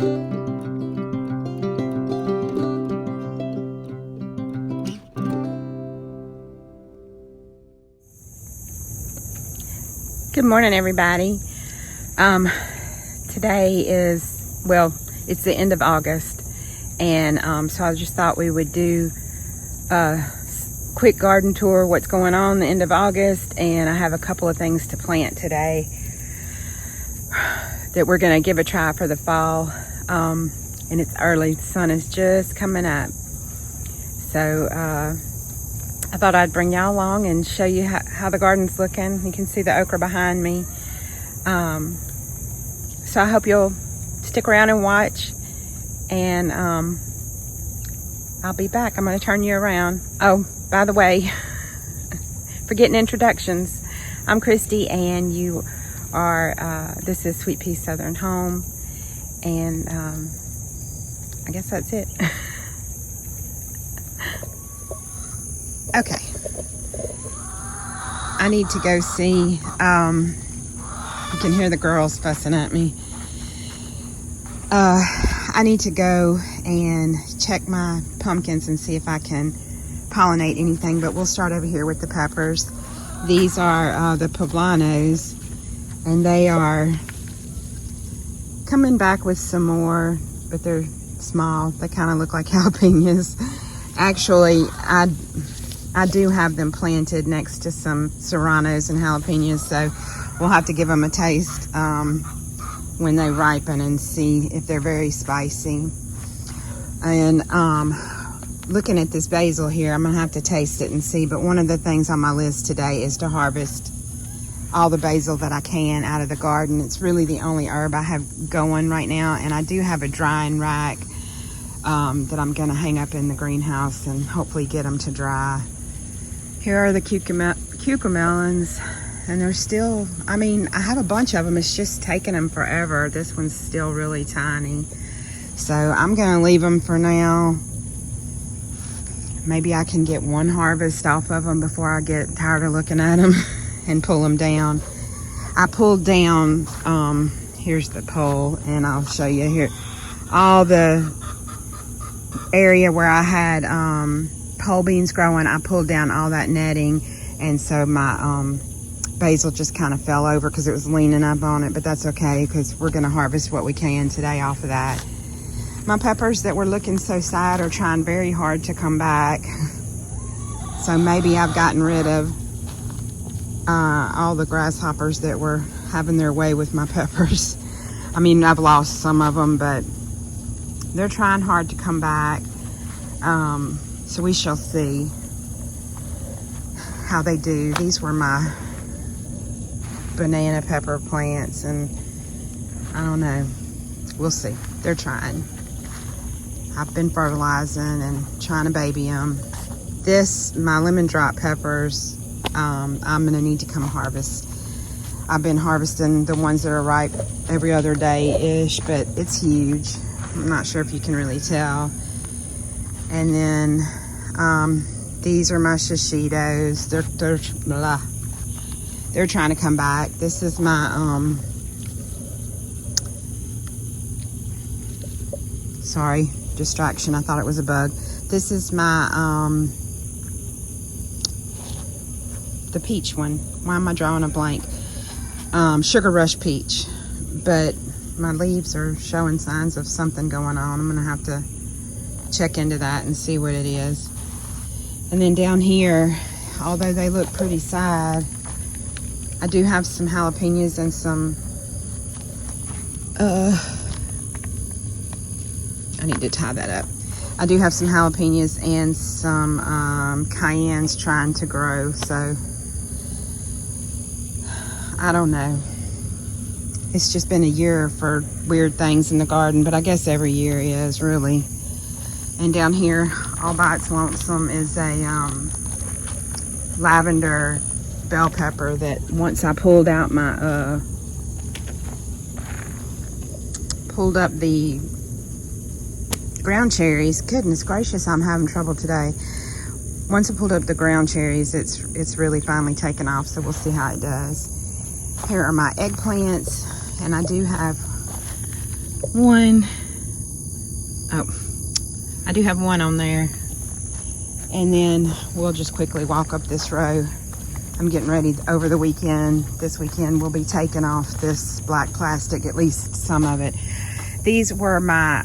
Good morning, everybody. Today is, well, it's the end of August, and so I just thought we would do a quick garden tour, what's going on the end of August, and I have a couple of things to plant today that we're going to give a try for the fall. And it's early, the sun is just coming up. So I thought I'd bring y'all along and show you how the garden's looking. You can see the okra behind me. So I hope you'll stick around and watch, and I'll be back. I'm going to turn you around. Oh, by the way, forgetting introductions, I'm Christy, and you are, this is Sweet Pea Southern Home, and I guess that's it. Okay, I need to go see, you can hear the girls fussing at me. I need to go and check my pumpkins and see if I can pollinate anything, but we'll start over here with the peppers. These are the poblanos, and they are coming back with some more, but they're small. They kind of look like jalapenos. Actually, I do have them planted next to some serranos and jalapenos, so we'll have to give them a taste when they ripen and see if they're very spicy. And looking at this basil here, I'm gonna have to taste it and see, but one of the things on my list today is to harvest all the basil that I can out of the garden. It's really the only herb I have going right now, and I do have a drying rack that I'm gonna hang up in the greenhouse and hopefully get them to dry. Here are the cucamelons, and they're still, I mean, I have a bunch of them. It's just taking them forever. This one's still really tiny. So I'm gonna leave them for now. Maybe I can get one harvest off of them before I get tired of looking at them and pull them down. I pulled down, here's the pole, and I'll show you here. All the area where I had pole beans growing, I pulled down all that netting, and so my basil just kind of fell over because it was leaning up on it, but that's okay because we're going to harvest what we can today off of that. My peppers that were looking so sad are trying very hard to come back, so maybe I've gotten rid of all the grasshoppers that were having their way with my peppers. I mean, I've lost some of them, but they're trying hard to come back. So we shall see how they do. These were my banana pepper plants, and I don't know. We'll see. They're trying. I've been fertilizing and trying to baby them. My lemon drop peppers, I'm gonna need to come harvest. I've been harvesting the ones that are ripe every other day-ish, but it's huge. I'm not sure if you can really tell. And then these are my shishitos. They're trying to come back. This is my sorry, distraction. I thought it was a bug. This is my the peach one. Why am I drawing a blank? Sugar Rush peach, but my leaves are showing signs of something going on. I'm gonna have to check into that and see what it is. And then down here, although they look pretty sad, I do have some jalapenos and some I need to tie that up. I do have some jalapenos and some cayennes trying to grow, so I don't know. It's just been a year for weird things in the garden, but I guess every year is, really. And down here, all by its lonesome, is a lavender bell pepper that once I pulled out my, pulled up the ground cherries. Goodness gracious, I'm having trouble today. Once I pulled up the ground cherries, it's really finally taken off, so we'll see how it does. Here are my eggplants, and I do have one Oh, I do have one on there. And then we'll just quickly walk up this row. I'm getting ready over the weekend. This weekend we'll be taking off this black plastic, at least some of it. These were my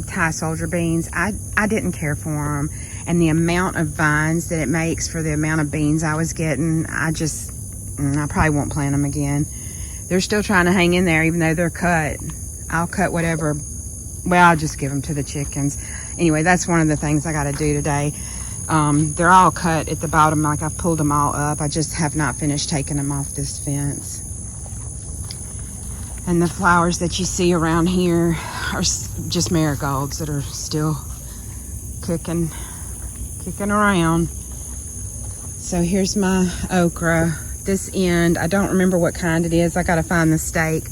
Thai soldier beans. I didn't care for them. And the amount of vines that it makes for the amount of beans I was getting, I probably won't plant them again. They're still trying to hang in there even though they're cut. I'll cut whatever. Well, I'll just give them to the chickens. Anyway, that's one of the things I got to do today. They're all cut at the bottom, like I've pulled them all up. I just have not finished taking them off this fence. And the flowers that you see around here are just marigolds that are still kicking around. So here's my okra. This end, I don't remember what kind it is. I gotta find the stake,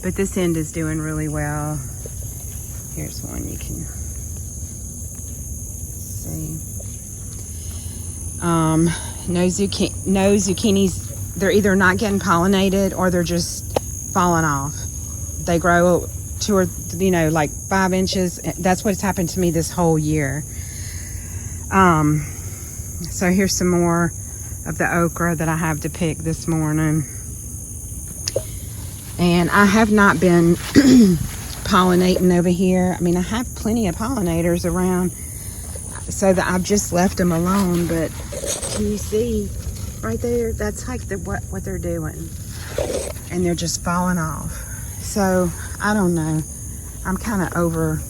but this end is doing really well. Here's one you can see. No zucchinis. They're either not getting pollinated or they're just falling off. They grow 2 or like 5 inches. That's what's happened to me this whole year. So here's some more of the okra that I have to pick this morning. And I have not been pollinating over here. I mean, I have plenty of pollinators around, so that I've just left them alone. But can you see right there? That's like what they're doing, and they're just falling off. So I don't know. I'm kind of over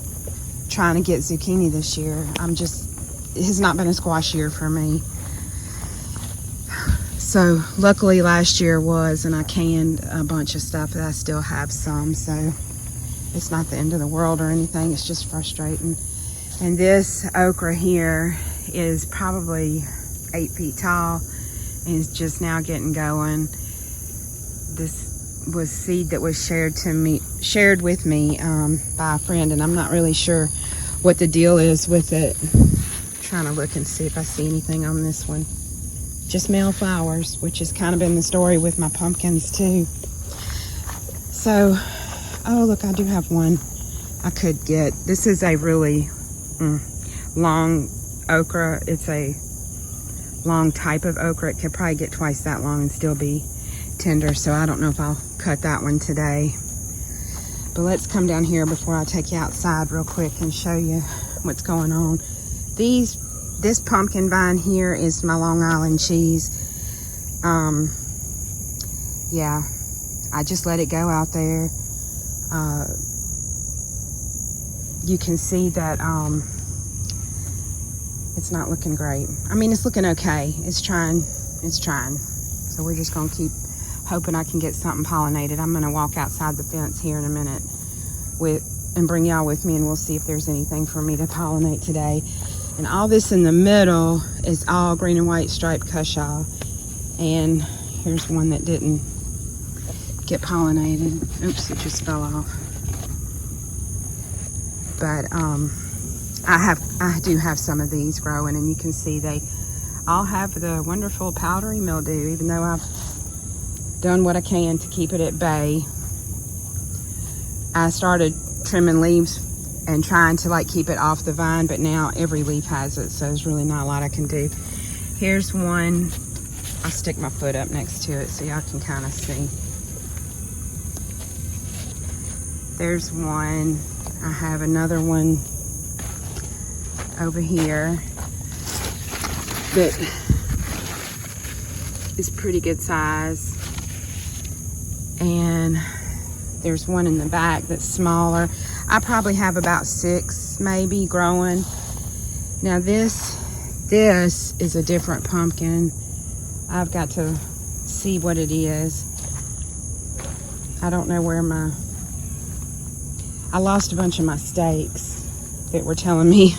trying to get zucchini this year. It has not been a squash year for me. So luckily last year was, and I canned a bunch of stuff, but I still have some. So it's not the end of the world or anything. It's just frustrating. And this okra here is probably 8 feet tall and is just now getting going. This was seed that was shared with me by a friend, and I'm not really sure what the deal is with it. I'm trying to look and see if I see anything on this one. Just male flowers, which has kind of been the story with my pumpkins too. So, oh look, I do have one I could get. This is a really long okra. It's a long type of okra. It could probably get twice that long and still be tender, so I don't know if I'll cut that one today. But let's come down here before I take you outside real quick and show you what's going on. This pumpkin vine here is my Long Island cheese. Yeah, I just let it go out there. You can see that it's not looking great. I mean, it's looking okay. It's trying. So we're just gonna keep hoping I can get something pollinated. I'm gonna walk outside the fence here in a minute and bring y'all with me, and we'll see if there's anything for me to pollinate today. And all this in the middle is all green and white striped cushaw. And here's one that didn't get pollinated. Oops, it just fell off. But I do have some of these growing, and you can see they all have the wonderful powdery mildew, even though I've done what I can to keep it at bay. I started trimming leaves and trying to keep it off the vine, but now every leaf has it, so there's really not a lot I can do. Here's one. I'll stick my foot up next to it so y'all can kind of see. There's one. I have another one over here that is pretty good size, and there's one in the back that's smaller. I probably have about 6 maybe growing. Now this is a different pumpkin. I've got to see what it is. I don't know where I lost a bunch of my stakes that were telling me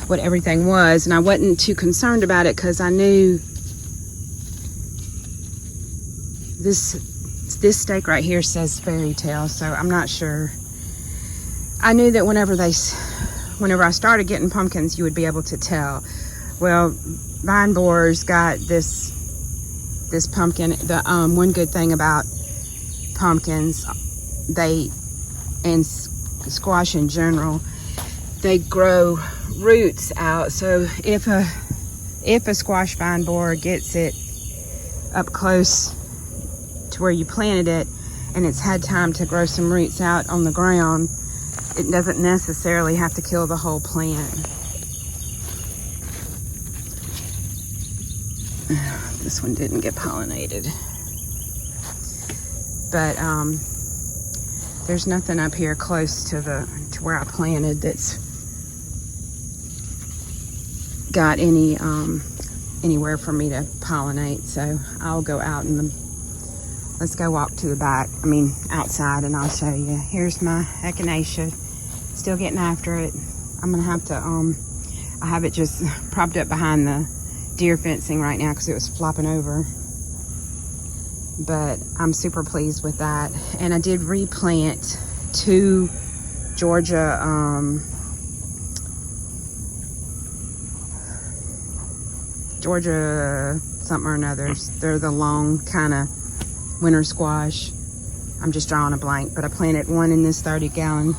what everything was, and I wasn't too concerned about it because I knew this stake right here says fairy tale, so I'm not sure. I knew that whenever I started getting pumpkins, you would be able to tell. Well, Vine Borers got this pumpkin. The one good thing about pumpkins, and squash in general, they grow roots out. So if a squash vine borer gets it up close to where you planted it and it's had time to grow some roots out on the ground, it doesn't necessarily have to kill the whole plant. This one didn't get pollinated, but there's nothing up here close to where I planted that's got anywhere for me to pollinate. So I'll go out and let's go walk to the back, outside, and I'll show you. Here's my echinacea, still getting after it. I'm gonna have to I have it just propped up behind the deer fencing right now because it was flopping over, but I'm super pleased with that. And I did replant 2 Georgia something or another. They're the long kind of winter squash. I'm just drawing a blank, but I planted one in this 30-gallon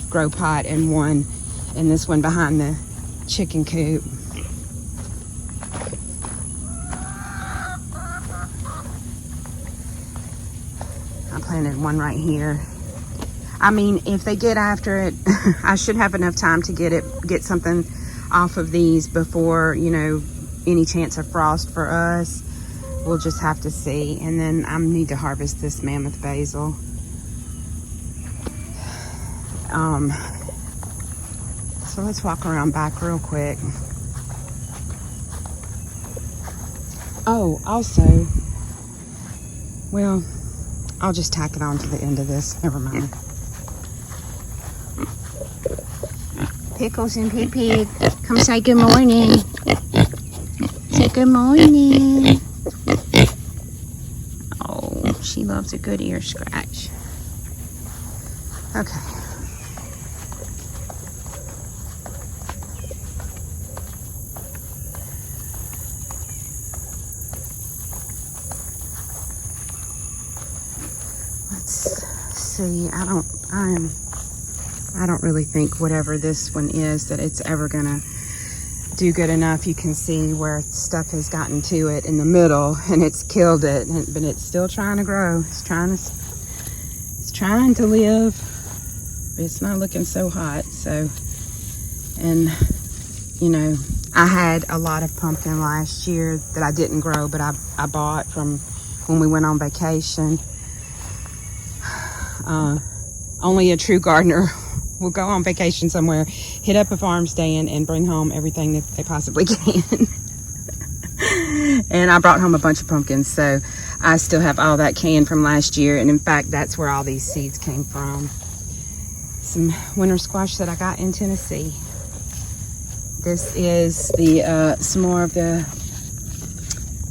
grow pot and one in this one behind the chicken coop. I planted one right here. If they get after it, I should have enough time to get something off of these before, any chance of frost for us. We'll just have to see. And then I need to harvest this mammoth basil. So let's walk around back real quick. Oh, also, well, I'll just tack it on to the end of this. Never mind. Pickles and Pig, come say good morning. Say good morning. Oh, she loves a good ear scratch. Okay. Let's see. I don't really think whatever this one is that it's ever gonna do good enough. You can see where stuff has gotten to it in the middle and it's killed it, but it's still trying to grow. It's trying to live, but it's not looking so hot. So, and I had a lot of pumpkin last year that I didn't grow, but I bought from when we went on vacation. Only a true gardener will go on vacation somewhere, hit up a farm stand, and bring home everything that they possibly can. And I brought home a bunch of pumpkins, so I still have all that canned from last year. And in fact, that's where all these seeds came from. Some winter squash that I got in Tennessee. This is some more of the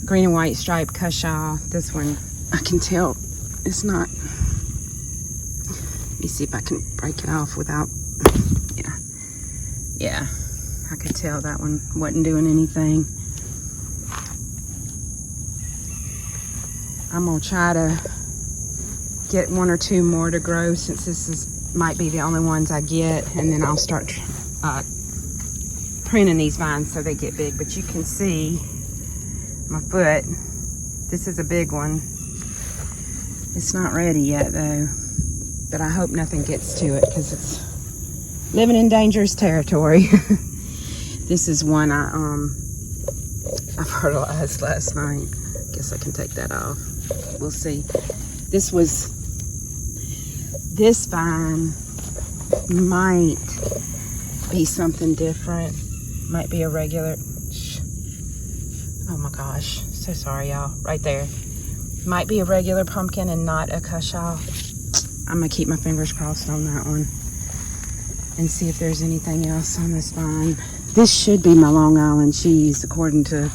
green and white striped cushaw. This one, I can tell it's not. Let me see if I can break it off without, yeah, I could tell that one wasn't doing anything. I'm gonna try to get 1 or 2 more to grow, since this might be the only ones I get, and then I'll start pruning these vines so they get big. But you can see my foot. This is a big one. It's not ready yet though. But I hope nothing gets to it because it's living in dangerous territory. This is one I fertilized last night. Guess I can take that off. We'll see. This vine might be something different. Might be a regular. Oh my gosh. So sorry, y'all. Right there. Might be a regular pumpkin and not a cushaw. I'm gonna keep my fingers crossed on that one and see if there's anything else on this vine. This should be my Long Island cheese according to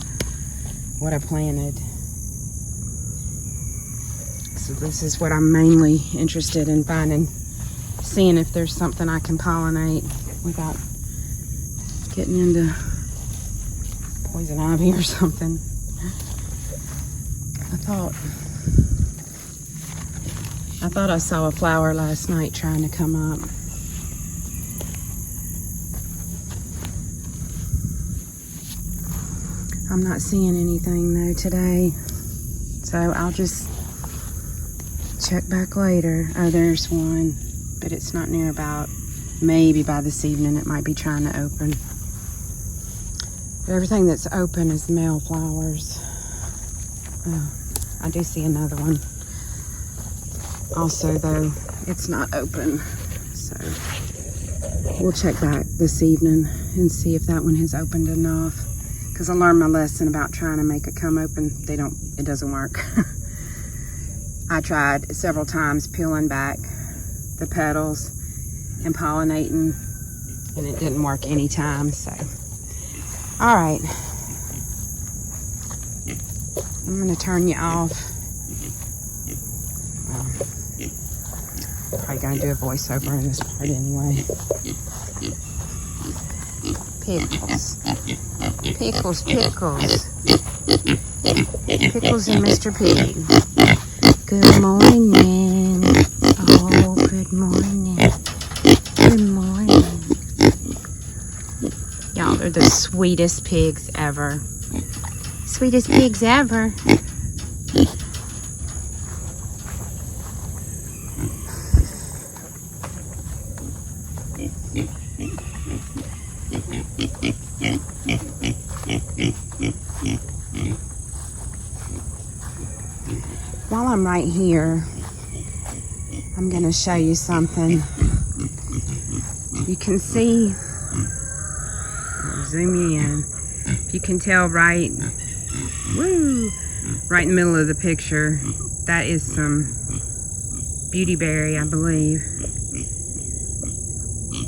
what I planted. So this is what I'm mainly interested in finding, seeing if there's something I can pollinate without getting into poison ivy or something. I thought I saw a flower last night trying to come up. I'm not seeing anything though today. So I'll just check back later. Oh, there's one, but it's not near about. Maybe by this evening it might be trying to open. But everything that's open is male flowers. Oh, I do see another one. Also, though, it's not open. So we'll check back this evening and see if that one has opened enough. Because I learned my lesson about trying to make it come open. It doesn't work. I tried several times peeling back the petals and pollinating, and it didn't work any time. So all right, I'm gonna turn you off. Well, probably gonna do a voiceover in this part anyway. Pickles, pickles, pickles, pickles and Mr. Pig. Good morning. Oh, good morning. Good morning. Y'all are the sweetest pigs ever. Sweetest pigs ever. While I'm right here, I'm going to show you something. You can see, I'll zoom you in. You can tell right in the middle of the picture, that is some beautyberry, I believe.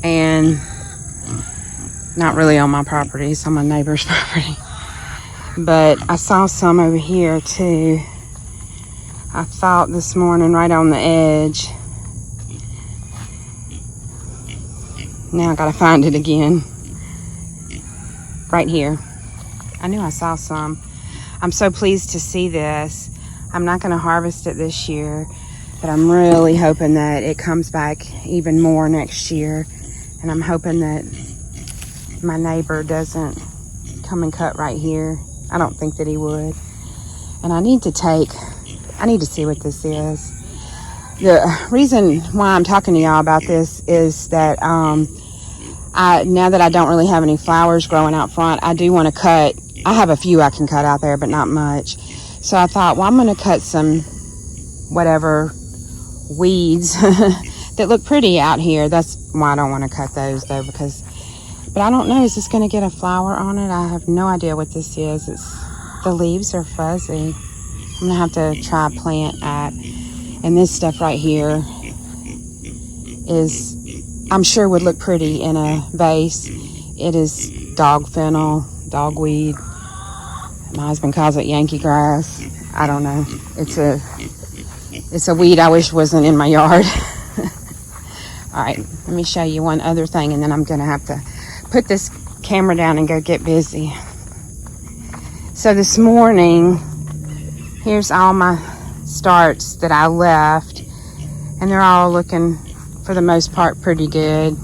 And not really on my property, it's on my neighbor's property. But I saw some over here too. I thought this morning right on the edge. Now I gotta find it again. Right here. I knew I saw some. I'm so pleased to see this. I'm not gonna harvest it this year, but I'm really hoping that it comes back even more next year. And I'm hoping that my neighbor doesn't come and cut right here. I don't think that he would. And I need to see what this is. The reason why I'm talking to y'all about this is that now that I don't really have any flowers growing out front, I do want to cut. I have a few I can cut out there, but not much. So I thought, well, I'm going to cut some whatever weeds that look pretty out here. That's why I don't want to cut those though, but I don't know, is this going to get a flower on it? I have no idea what this is. The leaves are fuzzy. I'm gonna have to try plant at. And this stuff right here is, I'm sure would look pretty in a vase. It is dog fennel, dogweed. My husband calls it Yankee grass. I don't know. It's a weed I wish wasn't in my yard. All right, let me show you one other thing, and then I'm gonna have to put this camera down and go get busy. So this morning, here's all my starts that I left, and they're all looking, for the most part, pretty good.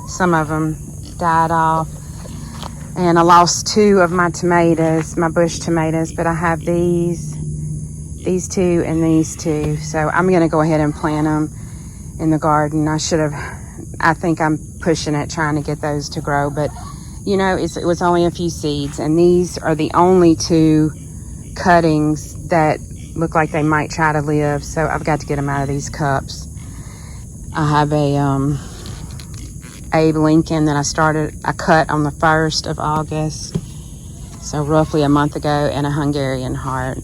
Some of them died off, and I lost 2 of my tomatoes, my bush tomatoes, but I have these 2 and these 2. So I'm gonna go ahead and plant them in the garden. I think I'm pushing it, trying to get those to grow, but you know, it was only a few seeds, and these are the only 2 cuttings that look like they might try to live. So I've got to get them out of these cups. I have a Abe Lincoln that I cut on the 1st of August, so roughly a month ago, and a Hungarian heart.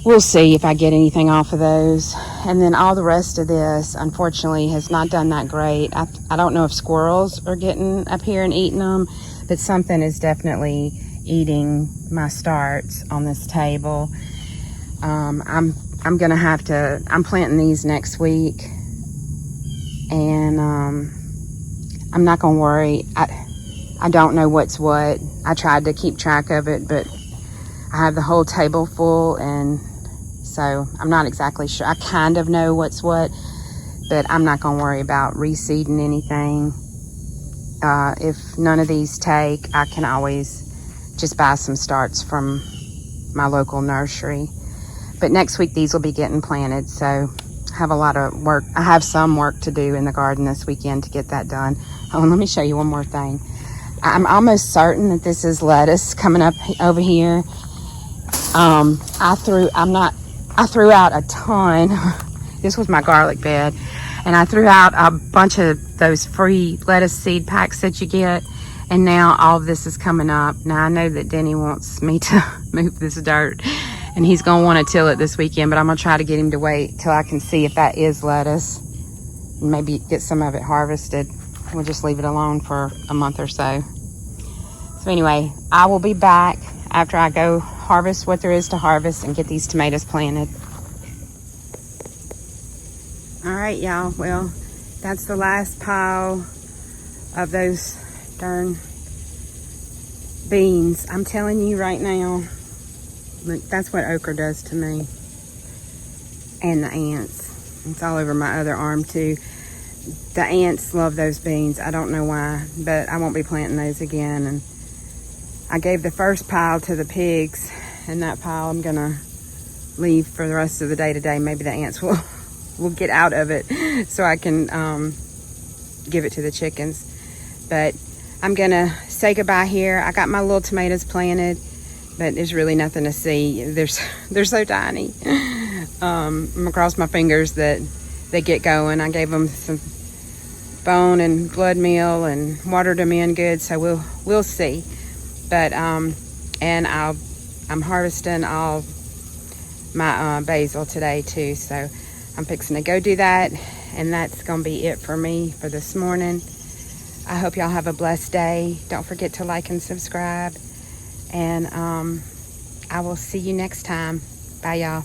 We'll see if I get anything off of those. And then all the rest of this, unfortunately, has not done that great. I don't know if squirrels are getting up here and eating them, but something is definitely eating my starts on this table. I'm gonna have to, I'm planting these next week, and I'm not gonna worry. I don't know what's what. I tried to keep track of it, but I have the whole table full, and so I'm not exactly sure. I kind of know what's what, but I'm not gonna worry about reseeding anything. If none of these take, I can always just buy some starts from my local nursery. But next week these will be getting planted, so I have a lot of work. I have some work to do in the garden this weekend to get that done. Oh, and let me show you one more thing. I'm almost certain that this is lettuce coming up over here. I threw out a ton. This was my garlic bed, and I threw out a bunch of those free lettuce seed packs that you get, and now all of this is coming up. Now I know that Denny wants me to move this dirt, and he's gonna want to till it this weekend, but I'm gonna try to get him to wait till I can see if that is lettuce and maybe get some of it harvested. We'll just leave it alone for a month or so. So anyway, I will be back after I go harvest what there is to harvest and get these tomatoes planted. All right, y'all. Well, that's the last pile of those darn beans. I'm telling you right now, look, that's what okra does to me. And the ants. It's all over my other arm too. The ants love those beans. I don't know why, but I won't be planting those again. And I gave the first pile to the pigs, and that pile I'm gonna leave for the rest of the day today. Maybe the ants will get out of it so I can give it to the chickens. But I'm gonna say goodbye here. I got my little tomatoes planted, but there's really nothing to see. They're so tiny. I'm gonna cross my fingers that they get going. I gave them some bone and blood meal and watered them in good, so we'll see. But and I'm harvesting all my basil today too, so I'm fixing to go do that, and that's gonna be it for me for this morning. I hope y'all have a blessed day. Don't forget to like and subscribe, and I will see you next time. Bye, y'all.